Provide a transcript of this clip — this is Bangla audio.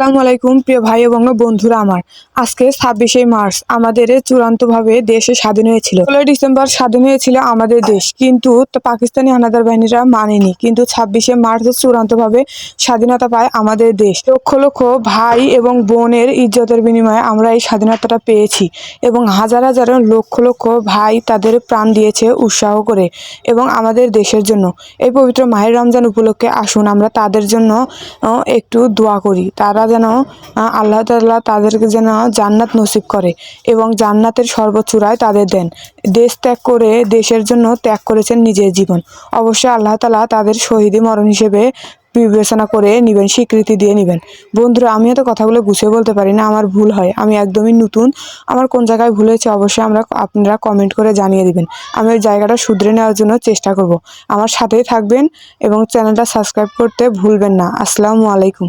আসসালামু আলাইকুম প্রিয় ভাই এবং বন্ধুরা আমার। আজকে ২৬শে মার্চ আমাদের চূড়ান্তভাবে দেশে স্বাধীন হয়েছিল। ১৬ই ডিসেম্বর স্বাধীন হয়েছিল আমাদের দেশ, কিন্তু পাকিস্তানি হানাদার বাহিনীরা মানেনি। কিন্তু ২৬শে মার্চ চূড়ান্তভাবে স্বাধীনতা পায় আমাদের দেশ। লক্ষ লক্ষ ভাই এবং বোনের ইজ্জতের বিনিময়ে আমরা এই স্বাধীনতাটা পেয়েছি এবং হাজার হাজার লক্ষ লক্ষ ভাই তাদের প্রাণ দিয়েছে উৎসাহ করে এবং আমাদের দেশের জন্য। এই পবিত্র মাহে রমজান উপলক্ষে আসুন আমরা তাদের জন্য একটু দোয়া করি। তারা যেন আল্লাহ তাআলা তাদেরকে যেন জান্নাত নসিব করে এবং জান্নাতের সর্বোচ্চূড়ায় তাদের দেন। দেশ ত্যাগ করে দেশের জন্য ত্যাগ করেছেন নিজের জীবন। অবশ্যই আল্লাহ তাআলা তাদের শহীদি মরণ হিসেবে বিবেচনা করে নেবেন, স্বীকৃতি দিয়ে নেবেন। বন্ধুরা, আমি হয়তো কথাগুলো গুছিয়ে বলতে পারি না, আমার ভুল হয়, আমি একদমই নতুন। আমার কোন জায়গায় ভুল হয়েছে অবশ্যই আপনারা কমেন্ট করে জানিয়ে দিবেন। আমি ওই জায়গাটা শুধরে নেওয়ার জন্য চেষ্টা করব। আমার সাথেই থাকবেন এবং চ্যানেলটা সাবস্ক্রাইব করতে ভুলবেন না। আসসালামু আলাইকুম।